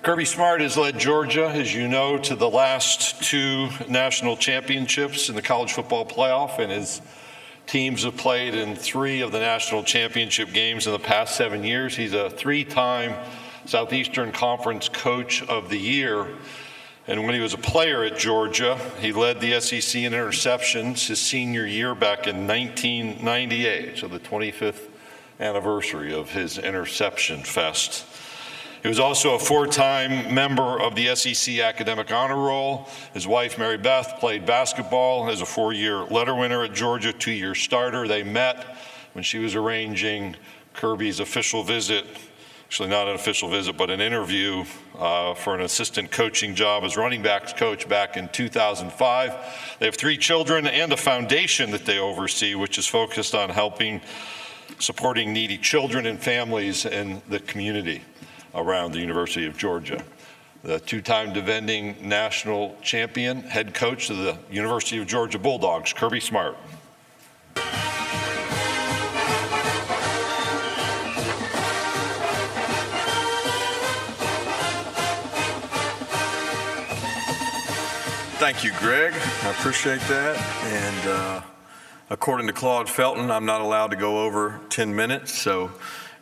Kirby Smart has led Georgia, as you know, to the last 2 national championships in the college football playoff, and his teams have played in 3 of the national championship games in the past 7 years. He's a 3-time Southeastern Conference Coach of the Year. And when he was a player at Georgia, he led the SEC in interceptions his senior year back in 1998, so the 25th anniversary of his interception fest. He was also a 4-time member of the SEC Academic Honor Roll. His wife, Mary Beth, played basketball as a 4-year letter winner at Georgia, 2-year starter. They met when she was arranging Kirby's official visit, actually not an official visit, but an interview for an assistant coaching job as running backs coach back in 2005. They have 3 children and a foundation that they oversee, which is focused on supporting needy children and families in the community around the University of Georgia. The 2-time defending national champion, head coach of the University of Georgia Bulldogs, Kirby Smart. Thank you, Greg. I appreciate that. And according to Claude Felton, I'm not allowed to go over 10 minutes. So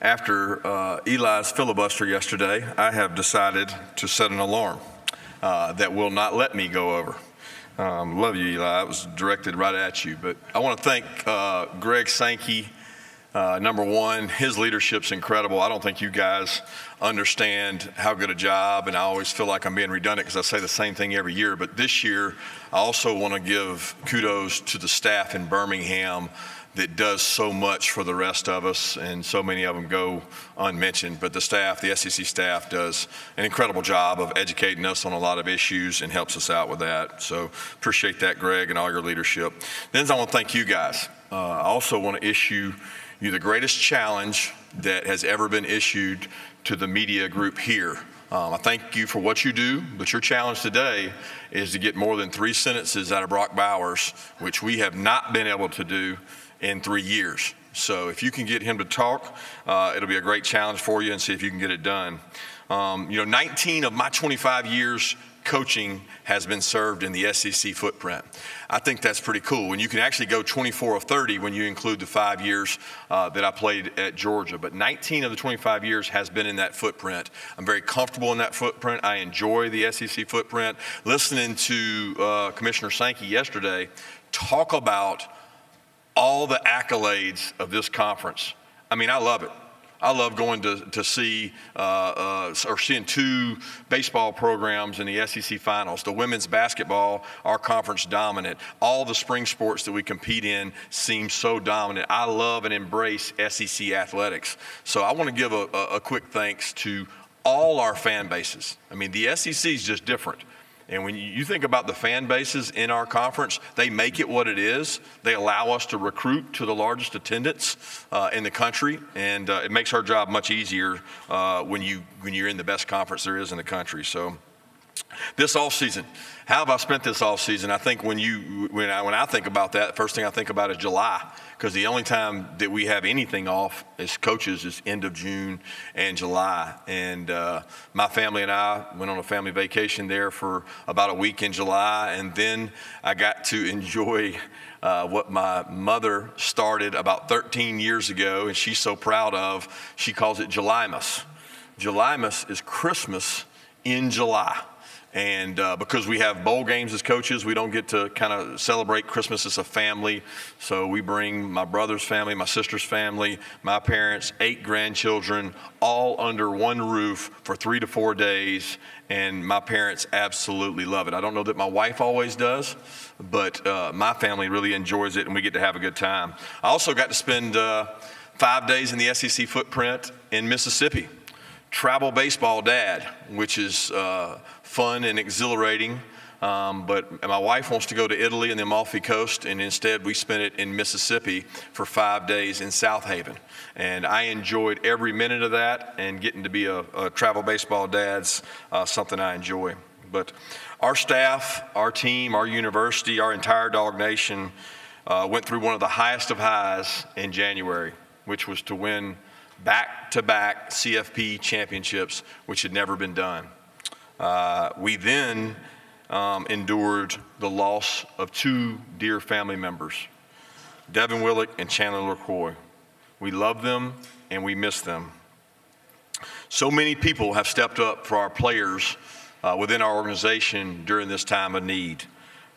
after Eli's filibuster yesterday, I have decided to set an alarm that will not let me go over. Love you, Eli. It was directed right at you. But I want to thank Greg Sankey. Number one, his leadership's incredible. I don't think you guys understand how good a job, and I always feel like I'm being redundant because I say the same thing every year. But this year, I also want to give kudos to the staff in Birmingham that does so much for the rest of us, and so many of them go unmentioned. But the staff, the SEC staff, does an incredible job of educating us on a lot of issues and helps us out with that. So appreciate that, Greg, and all your leadership. Then I want to thank you guys. I also want to issue you the greatest challenge that has ever been issued to the media group here. I thank you for what you do, but your challenge today is to get more than 3 sentences out of Brock Bowers, which we have not been able to do in 3 years. So if you can get him to talk, it'll be a great challenge for you, and see if you can get it done. 19 of my 25 years coaching has been served in the SEC footprint. I think that's pretty cool. And you can actually go 24 of 30 when you include the 5 years that I played at Georgia. But 19 of the 25 years has been in that footprint. I'm very comfortable in that footprint. I enjoy the SEC footprint. Listening to Commissioner Sankey yesterday talk about all the accolades of this conference. I mean, I love it. I love going to see or seeing 2 baseball programs in the SEC finals. The women's basketball, our conference dominant. All the spring sports that we compete in seem so dominant. I love and embrace SEC athletics. So I want to give a quick thanks to all our fan bases. I mean, the SEC is just different. And when you think about the fan bases in our conference, they make it what it is. They allow us to recruit to the largest attendance in the country, and it makes our job much easier when you're in the best conference there is in the country. So this off season, how have I spent this off season? I think when I think about that, the first thing I think about is July, because the only time that we have anything off as coaches is end of June and July. And my family and I went on a family vacation there for about a week in July, and then I got to enjoy what my mother started about 13 years ago, and she's so proud of. She calls it Julymas. Julymas is Christmas in July. And because we have bowl games as coaches, we don't get to kind of celebrate Christmas as a family. So we bring my brother's family, my sister's family, my parents, 8 grandchildren, all under one roof for 3 to 4 days. And my parents absolutely love it. I don't know that my wife always does, but my family really enjoys it, and we get to have a good time. I also got to spend 5 days in the SEC footprint in Mississippi. Travel baseball dad, which is fun and exhilarating. But my wife wants to go to Italy and the Amalfi Coast, and instead we spent it in Mississippi for 5 days in South Haven. And I enjoyed every minute of that, and getting to be a travel baseball dad's something I enjoy. But our staff, our team, our university, our entire Dog Nation went through one of the highest of highs in January, which was to win back-to-back CFP championships, which had never been done. We then endured the loss of two dear family members, Devin Willick and Chandler LaCroix. We love them and we miss them. So many people have stepped up for our players within our organization during this time of need.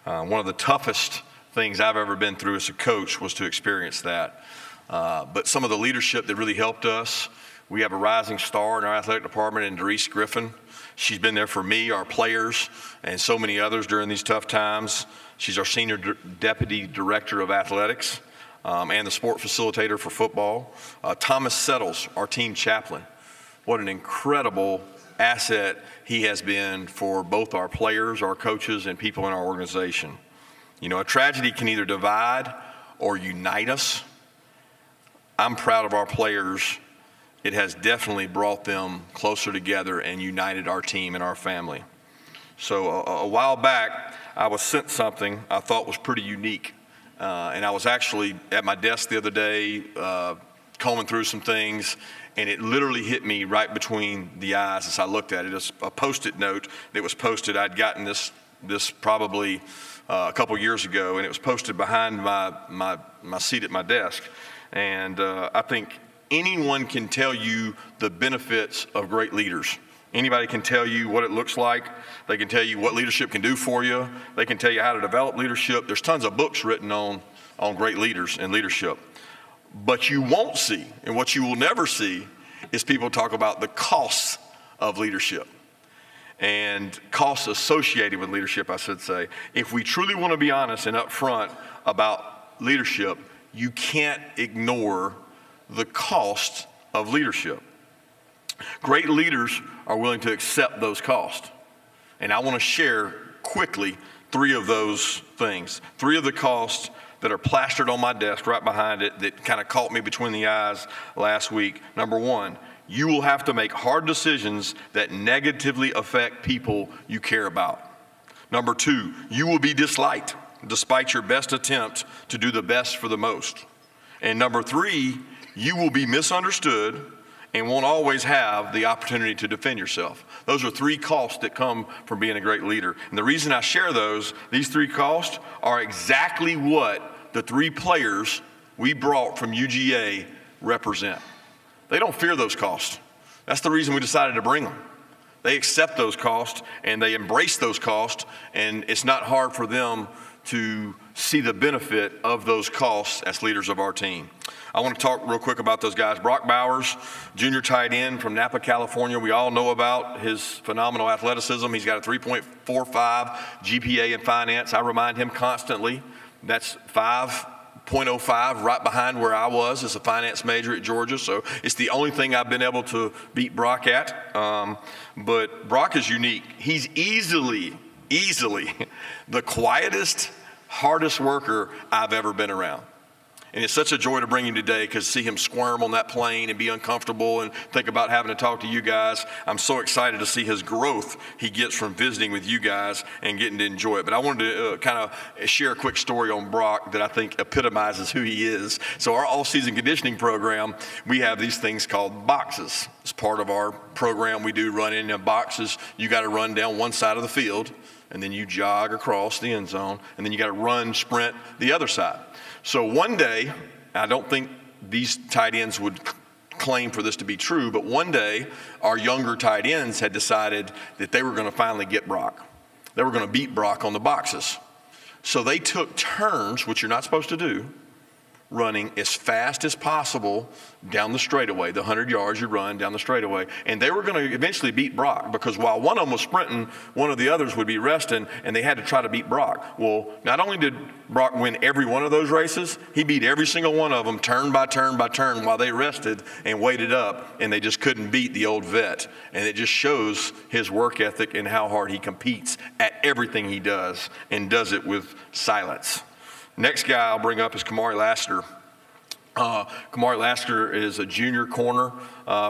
One of the toughest things I've ever been through as a coach was to experience that. But some of the leadership that really helped us, we have a rising star in our athletic department in Doris Griffin. She's been there for me, our players, and so many others during these tough times. She's our senior deputy director of athletics and the sport facilitator for football. Thomas Settles, our team chaplain. What an incredible asset he has been for both our players, our coaches, and people in our organization. You know, a tragedy can either divide or unite us. I'm proud of our players. It has definitely brought them closer together and united our team and our family. So a while back, I was sent something I thought was pretty unique. And I was actually at my desk the other day combing through some things, and it literally hit me right between the eyes as I looked at it. It's a Post-it note that was posted. I'd gotten this probably a couple years ago, and it was posted behind my seat at my desk. And I think anyone can tell you the benefits of great leaders. Anybody can tell you what it looks like. They can tell you what leadership can do for you. They can tell you how to develop leadership. There's tons of books written on great leaders and leadership. But you won't see, and what you will never see, is people talk about the costs of leadership and costs associated with leadership, I should say. If we truly want to be honest and upfront about leadership, you can't ignore the cost of leadership. Great leaders are willing to accept those costs. And I want to share quickly three of those things, three of the costs that are plastered on my desk right behind it that kind of caught me between the eyes last week. Number one, you will have to make hard decisions that negatively affect people you care about. Number two, you will be disliked despite your best attempt to do the best for the most. And number three, you will be misunderstood and won't always have the opportunity to defend yourself. Those are three costs that come from being a great leader. And the reason I share these three costs are exactly what the three players we brought from UGA represent. They don't fear those costs. That's the reason we decided to bring them. They accept those costs and they embrace those costs, and it's not hard for them to see the benefit of those costs as leaders of our team. I want to talk real quick about those guys. Brock Bowers, junior tight end from Napa, California. We all know about his phenomenal athleticism. He's got a 3.45 GPA in finance. I remind him constantly that's 5.05 right behind where I was as a finance major at Georgia. So it's the only thing I've been able to beat Brock at. But Brock is unique. He's easily the quietest, hardest worker I've ever been around. And it's such a joy to bring him today because see him squirm on that plane and be uncomfortable and think about having to talk to you guys. I'm so excited to see his growth he gets from visiting with you guys and getting to enjoy it. But I wanted to kind of share a quick story on Brock that I think epitomizes who he is. So our all-season conditioning program, we have these things called boxes. It's part of our program. We do run in boxes. You got to run down one side of the field, and then you jog across the end zone, and then you got to run, sprint the other side. So one day, I don't think these tight ends would claim for this to be true, but one day our younger tight ends had decided that they were going to finally get Brock. They were going to beat Brock on the boxes. So they took turns, which you're not supposed to do, running as fast as possible down the straightaway, the 100 yards you run down the straightaway. And they were going to eventually beat Brock because while one of them was sprinting, one of the others would be resting, and they had to try to beat Brock. Well, not only did Brock win every one of those races, he beat every single one of them turn by turn by turn while they rested and waited up, and they just couldn't beat the old vet. And it just shows his work ethic and how hard he competes at everything he does and does it with silence. Next guy I'll bring up is Kamari Lasker. Kamari Lasker is a junior corner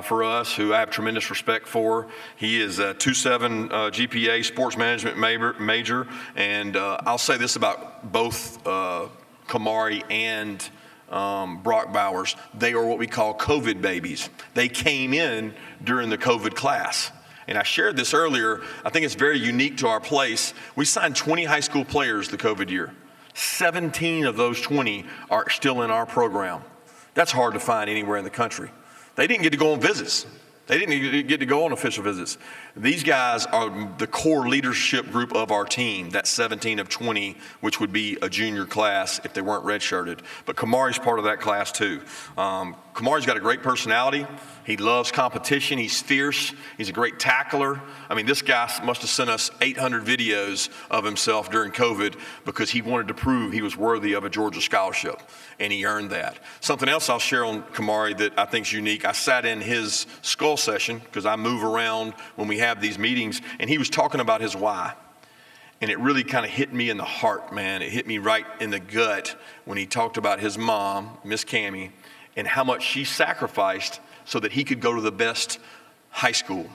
for us who I have tremendous respect for. He is a 2.7 GPA sports management major. And I'll say this about both Kamari and Brock Bowers. They are what we call COVID babies. They came in during the COVID class. And I shared this earlier. I think it's very unique to our place. We signed 20 high school players the COVID year. 17 of those 20 are still in our program. That's hard to find anywhere in the country. They didn't get to go on visits. They didn't get to go on official visits. These guys are the core leadership group of our team, that 17 of 20, which would be a junior class if they weren't redshirted. But Kamari's part of that class too. Kamari's got a great personality. He loves competition. He's fierce. He's a great tackler. I mean, this guy must have sent us 800 videos of himself during COVID because he wanted to prove he was worthy of a Georgia scholarship, and he earned that. Something else I'll share on Kamari that I think is unique, I sat in his skull session because I move around when we have these meetings, and he was talking about his why. And it really kind of hit me in the heart, man. It hit me right in the gut when he talked about his mom, Miss Cammie, and how much she sacrificed so that he could go to the best high school,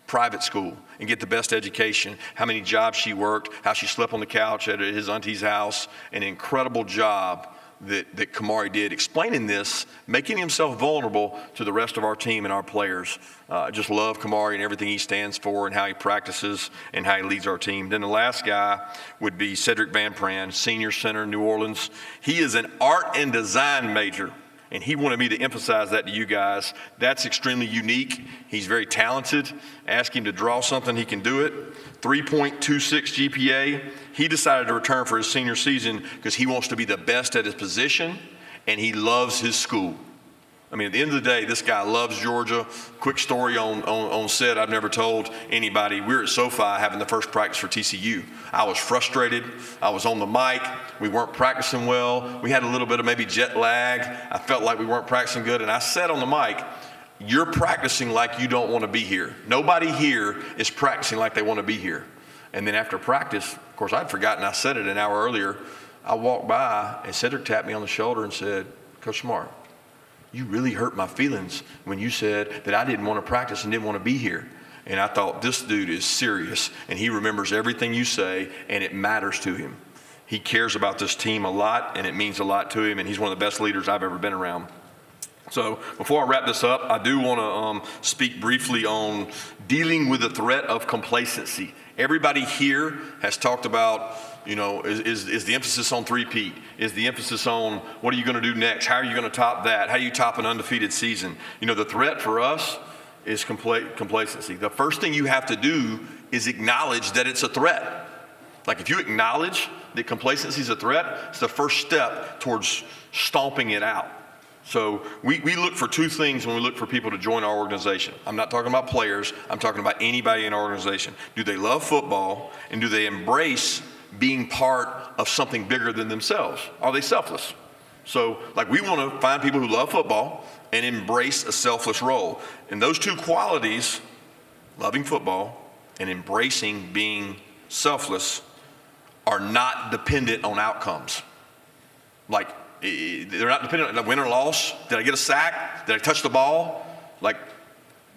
private school, and get the best education, how many jobs she worked, how she slept on the couch at his auntie's house, an incredible job that Kamari did, explaining this, making himself vulnerable to the rest of our team and our players. I just love Kamari and everything he stands for and how he practices and how he leads our team. Then the last guy would be Cedric Van Pran, senior center, New Orleans. He is an art and design major. And he wanted me to emphasize that to you guys. That's extremely unique. He's very talented. Ask him to draw something, he can do it. 3.26 GPA. He decided to return for his senior season because he wants to be the best at his position, and he loves his school. I mean, at the end of the day, this guy loves Georgia. Quick story on set I've never told anybody. We were at SoFi having the first practice for TCU. I was frustrated. I was on the mic. We weren't practicing well. We had a little bit of maybe jet lag. I felt like we weren't practicing good. And I said on the mic, you're practicing like you don't want to be here. Nobody here is practicing like they want to be here. And then after practice, of course, I'd forgotten I said it an hour earlier. I walked by and Cedric tapped me on the shoulder and said, Coach Smart, you really hurt my feelings when you said that I didn't want to practice and didn't want to be here. And I thought, this dude is serious, and he remembers everything you say, and it matters to him. He cares about this team a lot, and it means a lot to him, and he's one of the best leaders I've ever been around. So before I wrap this up, I do want to speak briefly on dealing with the threat of complacency. Everybody here has talked about, you know, is the emphasis on three-peat? Is the emphasis on what are you going to do next? How are you going to top that? How do you top an undefeated season? You know, the threat for us is complacency. The first thing you have to do is acknowledge that it's a threat. Like if you acknowledge that complacency is a threat, it's the first step towards stomping it out. So we look for two things when we look for people to join our organization. I'm not talking about players. I'm talking about anybody in our organization. Do they love football, and do they embrace being part of something bigger than themselves? Are they selfless? So like we want to find people who love football and embrace a selfless role. And those two qualities, loving football and embracing being selfless, are not dependent on outcomes. Like they're not dependent on win or loss. Did I get a sack? Did I touch the ball? Like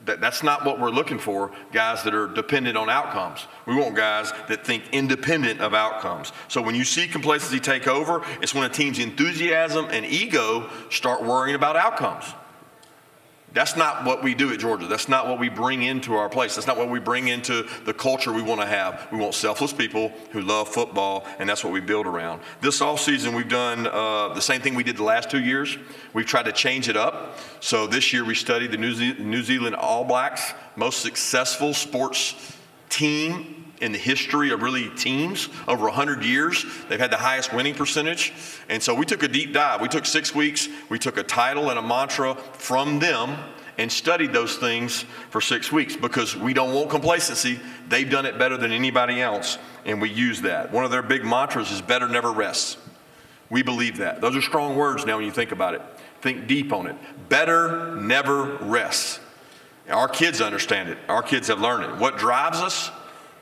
that's not what we're looking for, guys that are dependent on outcomes. We want guys that think independent of outcomes. So when you see complacency take over, it's when a team's enthusiasm and ego start worrying about outcomes. That's not what we do at Georgia. That's not what we bring into our place. That's not what we bring into the culture we want to have. We want selfless people who love football, and that's what we build around. This offseason, we've done the same thing we did the last 2 years. We've tried to change it up. So this year we studied the New Zealand All Blacks, most successful sports team in the history of really teams over 100 years. They've had the highest winning percentage. And so we took a deep dive. We took 6 weeks. We took a title and a mantra from them and studied those things for 6 weeks because we don't want complacency. They've done it better than anybody else, and we use that. One of their big mantras is better never rests. We believe that. Those are strong words now when you think about it. Think deep on it. Better never rests. Our kids understand it. Our kids have learned it. What drives us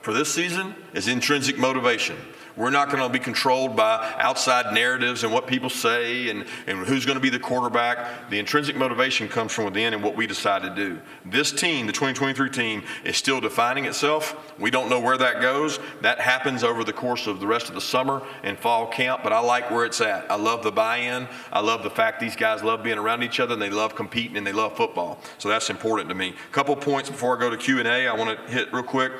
for this season is intrinsic motivation. We're not going to be controlled by outside narratives and what people say and who's going to be the quarterback. The intrinsic motivation comes from within and what we decide to do. This team, the 2023 team, is still defining itself. We don't know where that goes. That happens over the course of the rest of the summer and fall camp, but I like where it's at. I love the buy-in. I love the fact these guys love being around each other, and they love competing, and they love football. So that's important to me. A couple points before I go to Q&A I want to hit real quick.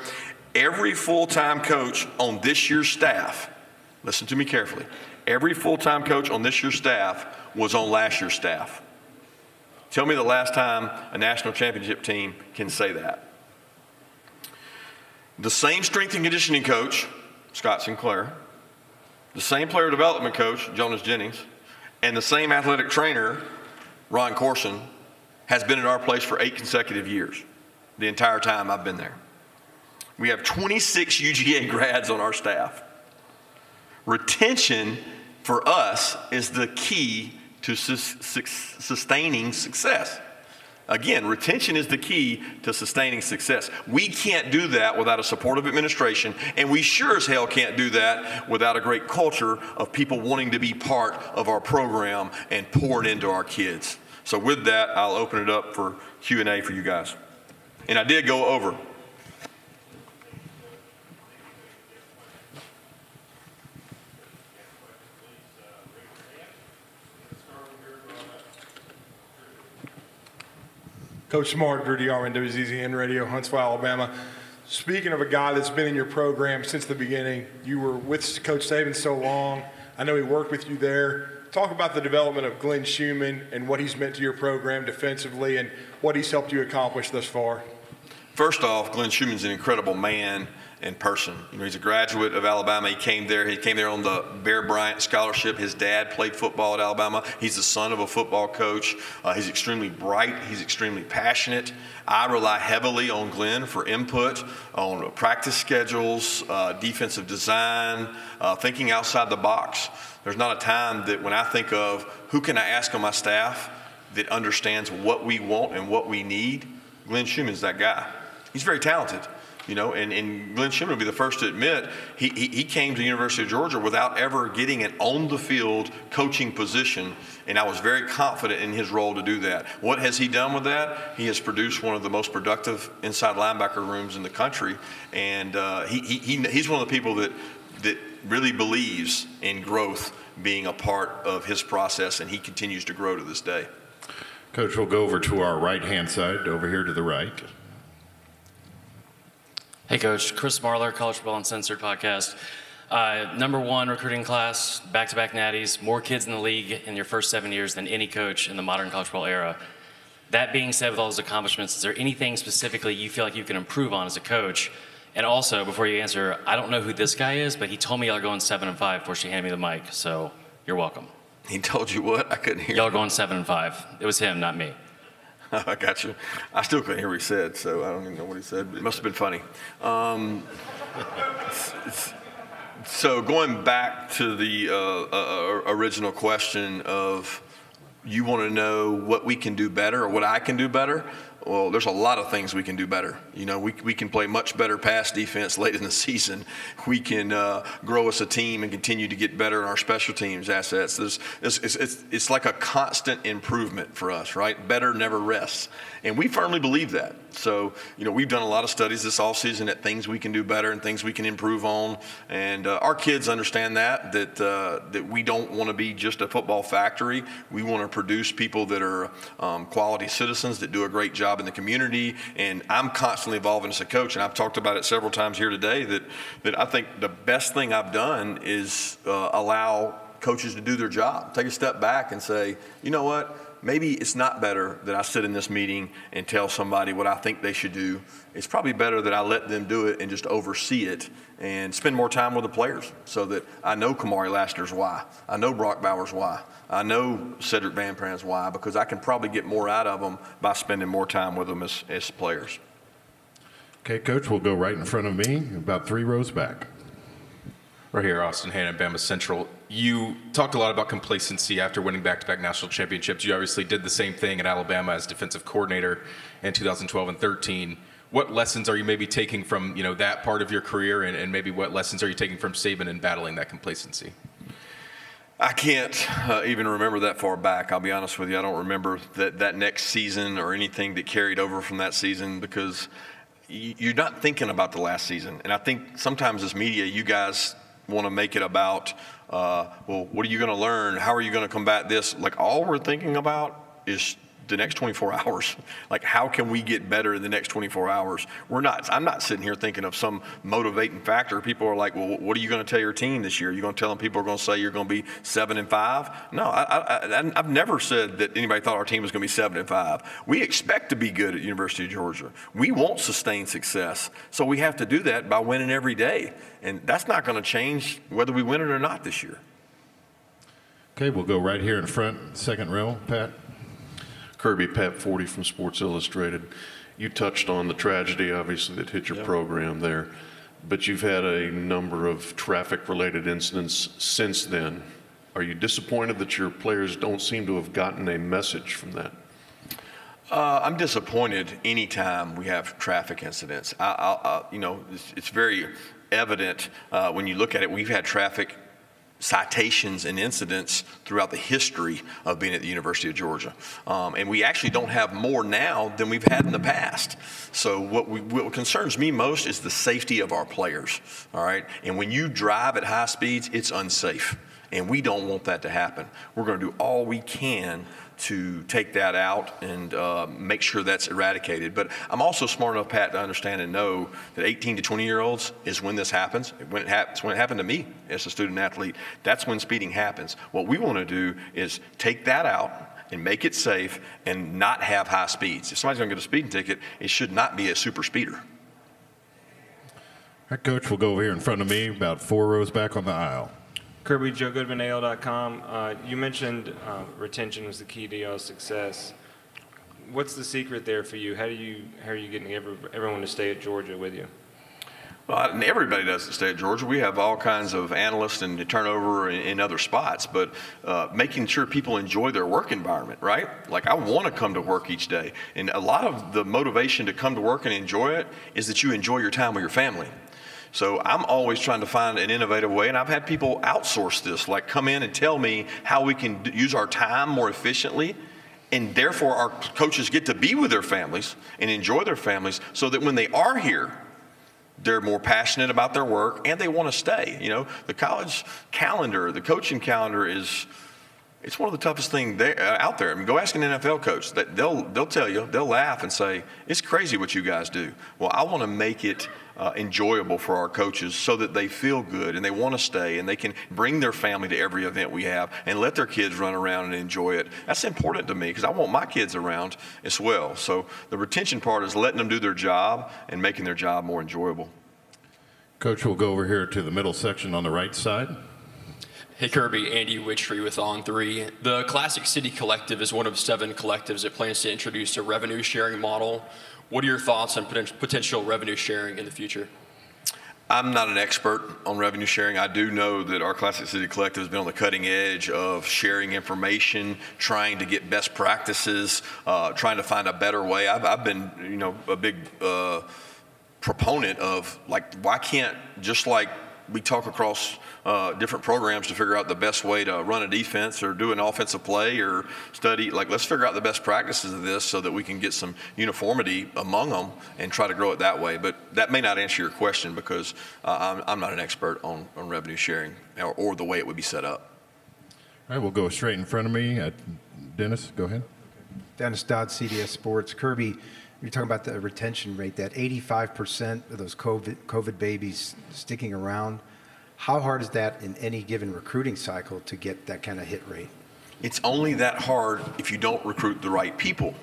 Every full-time coach on this year's staff, listen to me carefully, every full-time coach on this year's staff was on last year's staff. Tell me the last time a national championship team can say that. The same strength and conditioning coach, Scott Sinclair, the same player development coach, Jonas Jennings, and the same athletic trainer, Ron Corson, has been at our place for 8 consecutive years, the entire time I've been there. We have 26 UGA grads on our staff. Retention for us is the key to sustaining success. Again, retention is the key to sustaining success. We can't do that without a supportive administration, and we sure as hell can't do that without a great culture of people wanting to be part of our program and pouring into our kids. So with that, I'll open it up for Q&A for you guys. And I did go over. Coach Smart, Drew DeArmond, WZZN Radio, Huntsville, Alabama. Speaking of a guy that's been in your program since the beginning, you were with Coach Saban so long. I know he worked with you there. Talk about the development of Glenn Schumann and what he's meant to your program defensively and what he's helped you accomplish thus far. First off, Glenn Schumann's an incredible man and person. You know, he's a graduate of Alabama. He came there on the Bear Bryant Scholarship. His dad played football at Alabama. He's the son of a football coach. He's extremely bright. He's extremely passionate. I rely heavily on Glenn for input on practice schedules, defensive design, thinking outside the box. There's not a time that when I think of who can I ask on my staff that understands what we want and what we need, Glenn Schumann's that guy. He's very talented. You know, and Glenn Schumann will be the first to admit he came to the University of Georgia without ever getting an on-the-field coaching position, and I was very confident in his role to do that. What has he done with that? He has produced one of the most productive inside linebacker rooms in the country, and he's one of the people that really believes in growth being a part of his process, and he continues to grow to this day. Coach, we'll go over to our right-hand side, over here to the right. Hey, Coach. Chris Marler, College Football Uncensored podcast. #1 recruiting class, back-to-back natties, more kids in the league in your first 7 years than any coach in the modern college football era. That being said, with all those accomplishments, is there anything specifically you feel like you can improve on as a coach? And also, before you answer, I don't know who this guy is, but he told me y'all are going 7-5 before she handed me the mic, so you're welcome. He told you what? I couldn't hear. Y'all are going 7-5. It was him, not me. I got you. I still couldn't hear what he said, so I don't even know what he said. It must have been funny. So going back to the original question of you want to know what we can do better or what I can do better, well, there's a lot of things we can do better. You know, we can play much better pass defense late in the season. We can grow as a team and continue to get better in our special teams assets. It's like a constant improvement for us, right? Better never rests. And we firmly believe that. So, you know, we've done a lot of studies this offseason at things we can do better and things we can improve on. And our kids understand that we don't want to be just a football factory. We want to produce people that are quality citizens that do a great job in the community. And I'm constantly evolving as a coach, and I've talked about it several times here today, that I think the best thing I've done is allow coaches to do their job. Take a step back and say, you know what? Maybe it's not better that I sit in this meeting and tell somebody what I think they should do. It's probably better that I let them do it and just oversee it and spend more time with the players so that I know Kamari Lassiter's why. I know Brock Bowers' why. I know Cedric Van Pran's why, because I can probably get more out of them by spending more time with them as players. Okay, Coach, we'll go right in front of me, about 3 rows back. Right here, Austin Hannon, Bama Central. You talked a lot about complacency after winning back-to-back national championships. You obviously did the same thing at Alabama as defensive coordinator in 2012 and 13. what lessons are you maybe taking from, that part of your career, and maybe what lessons are you taking from Saban and battling that complacency? I can't even remember that far back. I'll be honest with you. I don't remember that next season or anything that carried over from that season, because you're not thinking about the last season. And I think sometimes as media, you guys want to make it about, well, what are you going to learn? How are you going to combat this? Like, all we're thinking about is the next 24 hours. Like, how can we get better in the next 24 hours? I'm not sitting here thinking of some motivating factor. People are like, well, what are you going to tell your team this year? You're going to tell them people are going to say you're going to be 7-5? No, I've never said that anybody thought our team was going to be 7-5. We expect to be good at University of Georgia. We want sustained success. So we have to do that by winning every day. And that's not going to change whether we win it or not this year. Okay, we'll go right here in front, second row, Pat. Kirby, Pat 40 from Sports Illustrated. You touched on the tragedy, obviously, that hit your program there, but you've had a number of traffic-related incidents since then. Are you disappointed that your players don't seem to have gotten a message from that? I'm disappointed anytime we have traffic incidents. It's very evident when you look at it. We've had traffic citations and incidents throughout the history of being at the University of Georgia. And we actually don't have more now than we've had in the past. So what concerns me most is the safety of our players, all right? And when you drive at high speeds, it's unsafe. And we don't want that to happen. We're going to do all we can to take that out and make sure that's eradicated. But I'm also smart enough, Pat, to understand and know that 18 to 20-year-olds is when this happens. When it happened to me as a student athlete. That's when speeding happens. What we want to do is take that out and make it safe and not have high speeds. If somebody's going to get a speeding ticket, it should not be a super speeder. All right, Coach, we'll go over here in front of me, about 4 rows back on the aisle. Kirby, JoeGoodmanAL.com. You mentioned retention was the key to y'all's success. What's the secret there for you? How are you getting everyone to stay at Georgia with you? Well, and everybody doesn't stay at Georgia. We have all kinds of analysts and turnover in other spots, but making sure people enjoy their work environment, right? Like, I want to come to work each day. And a lot of the motivation to come to work and enjoy it is that you enjoy your time with your family. So I'm always trying to find an innovative way, and I've had people outsource this, like come in and tell me how we can use our time more efficiently, and therefore our coaches get to be with their families and enjoy their families, so that when they are here, they're more passionate about their work and they want to stay. You know, the college calendar, the coaching calendar it's one of the toughest things out there. I mean, go ask an NFL coach. They'll tell you, they'll laugh and say, it's crazy what you guys do. Well, I want to make it enjoyable for our coaches so that they feel good and they want to stay and they can bring their family to every event we have and let their kids run around and enjoy it. That's important to me because I want my kids around as well. So the retention part is letting them do their job and making their job more enjoyable. Coach, we'll go over here to the middle section on the right side. Hey Kirby, Andy Witchery with On3. The Classic City Collective is one of 7 collectives that plans to introduce a revenue sharing model. What are your thoughts on potential revenue sharing in the future? I'm not an expert on revenue sharing. I do know that our Classic City Collective has been on the cutting edge of sharing information, trying to get best practices, trying to find a better way. I've been, a big proponent of, like, why can't, just like we talk across different programs to figure out the best way to run a defense or do an offensive play or study, like, let's figure out the best practices of this so that we can get some uniformity among them and try to grow it that way. But that may not answer your question because I'm not an expert on revenue sharing or the way it would be set up. All right, we'll go straight in front of me. Dennis, go ahead. Dennis Dodd, CDS Sports. Kirby, you're talking about the retention rate, that 85% of those COVID babies sticking around. How hard is that in any given recruiting cycle to get that kind of hit rate? It's only that hard if you don't recruit the right people.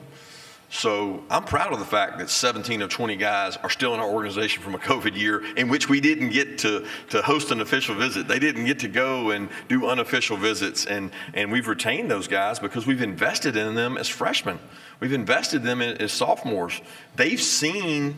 So I'm proud of the fact that 17 of 20 guys are still in our organization from a COVID year in which we didn't get to host an official visit. They didn't get to go and do unofficial visits. And we've retained those guys because we've invested in them as freshmen. We've invested them as sophomores. They've seen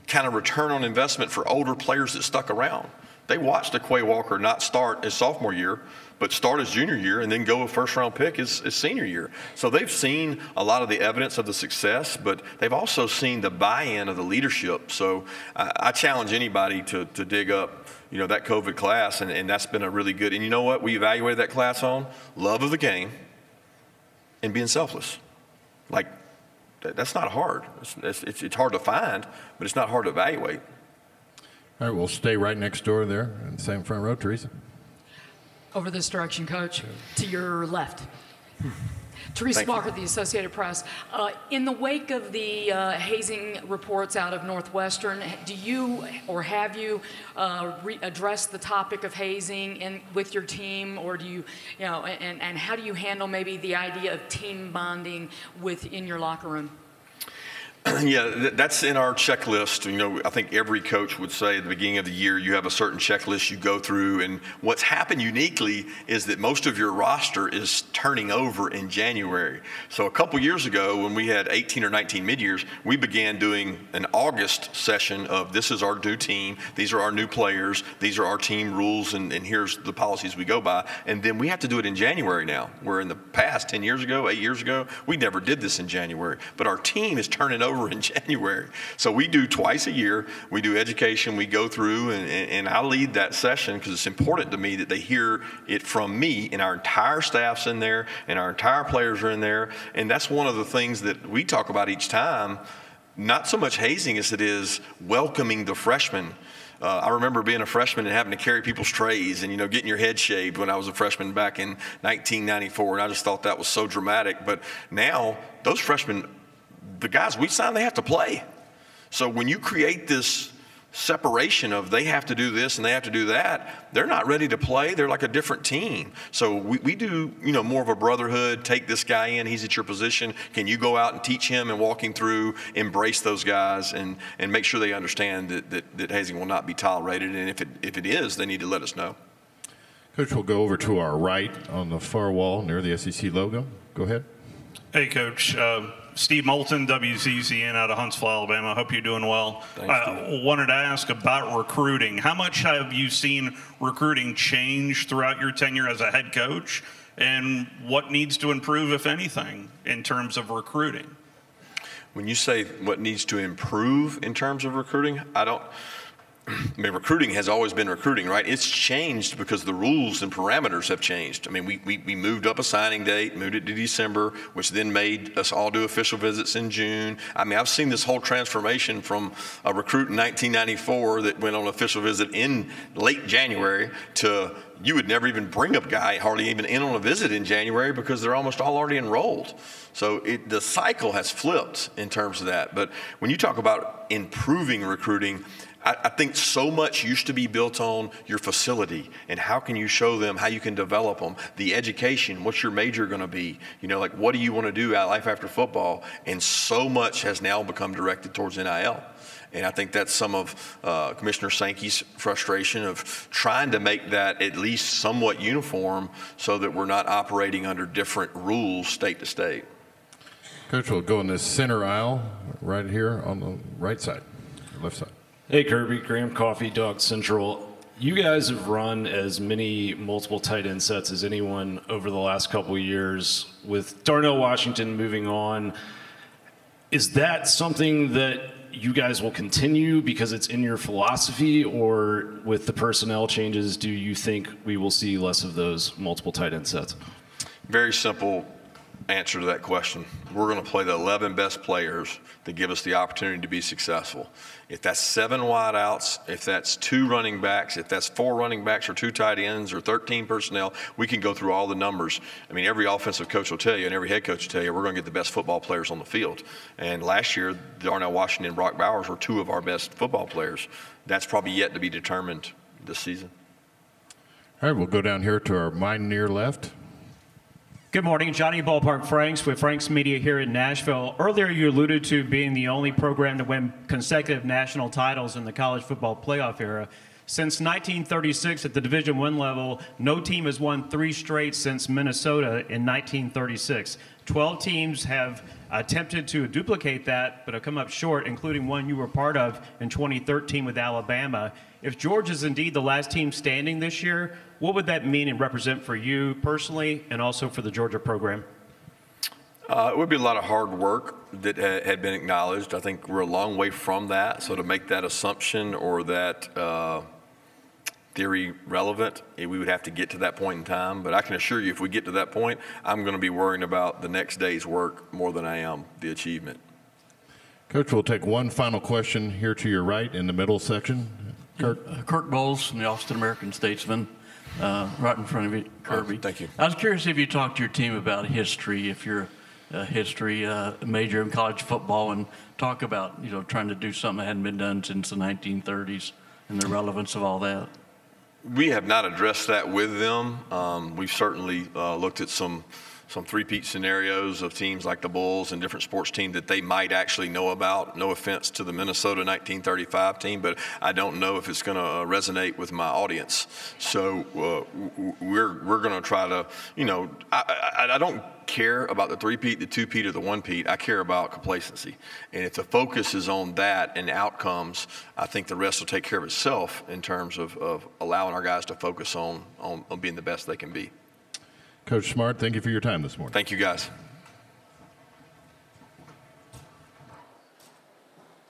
kind of return on investment for older players that stuck around. They watched Quay Walker not start his sophomore year, but start his junior year and then go a first-round pick his senior year. So they've seen a lot of the evidence of the success, but they've also seen the buy-in of the leadership. So I challenge anybody to dig up, that COVID class, and that's been a really good. And you know what we evaluated that class on? Love of the game and being selfless. Like, that's not hard. It's hard to find, but it's not hard to evaluate. All right, we'll stay right next door there in the same front row. Teresa. Over this direction, Coach, to your left. Teresa Barker, the Associated Press. In the wake of the hazing reports out of Northwestern, do you or have you addressed the topic of hazing with your team, or do you, and how do you handle maybe the idea of team bonding within your locker room? Yeah, that's in our checklist. I think every coach would say at the beginning of the year, you have a certain checklist you go through. And what's happened uniquely is that most of your roster is turning over in January. So a couple years ago, when we had 18 or 19 mid-years, we began doing an August session of this is our new team, these are our new players, these are our team rules, and here's the policies we go by. And then we have to do it in January now, where in the past, 10 years ago, 8 years ago, we never did this in January. But our team is turning over in January. So we do twice a year. We do education. We go through, and I lead that session because it's important to me that they hear it from me, and our entire staff's in there, and our entire players are in there. And that's one of the things that we talk about each time, not so much hazing as it is welcoming the freshmen. I remember being a freshman and having to carry people's trays and, getting your head shaved when I was a freshman back in 1994. And I just thought that was so dramatic. But now those freshmen, the guys we sign, they have to play. So when you create this separation of they have to do this and they have to do that, they're not ready to play. They're like a different team. So we do, more of a brotherhood. Take this guy in. He's at your position. Can you go out and teach him and walk him through, embrace those guys, and make sure they understand that hazing will not be tolerated. And if it is, they need to let us know. Coach, we'll go over to our right on the far wall near the SEC logo. Go ahead. Hey, Coach. Steve Moulton, WCCN out of Huntsville, Alabama. Hope you're doing well. Thanks, wanted to ask about recruiting. How much have you seen recruiting change throughout your tenure as a head coach? And what needs to improve, if anything, in terms of recruiting? When you say what needs to improve in terms of recruiting, recruiting has always been recruiting, right? It's changed because the rules and parameters have changed. We moved up a signing date, moved it to December, which then made us all do official visits in June. I've seen this whole transformation from a recruit in 1994 that went on official visit in late January to you would never even bring a guy hardly even in on a visit in January because they're almost all already enrolled. So the cycle has flipped in terms of that. But when you talk about improving recruiting, I think so much used to be built on your facility and how can you show them, how you can develop them, the education, what's your major going to be, what do you want to do out life after football? And so much has now become directed towards NIL. And I think that's some of Commissioner Sankey's frustration of trying to make that at least somewhat uniform so that we're not operating under different rules state to state. Coach, we'll go in this center aisle right here on the right side, left side. Hey, Kirby, Graham Coffey, Dogs Central. You guys have run as many multiple tight end sets as anyone over the last couple of years. With Darnell Washington moving on, is that something that you guys will continue because it's in your philosophy, or with the personnel changes, do you think we will see less of those multiple tight end sets? Very simple answer to that question. We're going to play the 11 best players that give us the opportunity to be successful. If that's 7 wideouts, if that's 2 running backs, if that's 4 running backs or 2 tight ends or 13 personnel, we can go through all the numbers. Every offensive coach will tell you and every head coach will tell you we're going to get the best football players on the field. And last year, Darnell Washington and Brock Bowers were 2 of our best football players. That's probably yet to be determined this season. All right, we'll go down here to our mine near left. Good morning, Johnny Ballpark Franks with Franks Media here in Nashville. Earlier you alluded to being the only program to win consecutive national titles in the college football playoff era. Since 1936 at the Division I level, no team has won 3 straight since Minnesota in 1936. 12 teams have attempted to duplicate that, but have come up short, including one you were part of in 2013 with Alabama. If Georgia is indeed the last team standing this year, what would that mean and represent for you personally and also for the Georgia program? It would be a lot of hard work that had been acknowledged. I think we're a long way from that. So to make that assumption or that theory relevant, we would have to get to that point in time. But I can assure you, if we get to that point, I'm going to be worrying about the next day's work more than I am the achievement. Coach, we'll take one final question here to your right in the middle section. Kirk. Kirk Bowles from the Austin American-Statesman, right in front of you, Kirby. Thank you. I was curious if you talked to your team about history, if you're a history major in college football, and talk about, trying to do something that hadn't been done since the 1930s and the relevance of all that. We have not addressed that with them. We've certainly looked at some three-peat scenarios of teams like the Bulls and different sports teams that they might actually know about. No offense to the Minnesota 1935 team, but I don't know if it's going to resonate with my audience. So we're going to try to, I don't care about the three-peat, the two-peat, or the one-peat. I care about complacency. And if the focus is on that and outcomes, I think the rest will take care of itself in terms of allowing our guys to focus on being the best they can be. Coach Smart, thank you for your time this morning. Thank you, guys.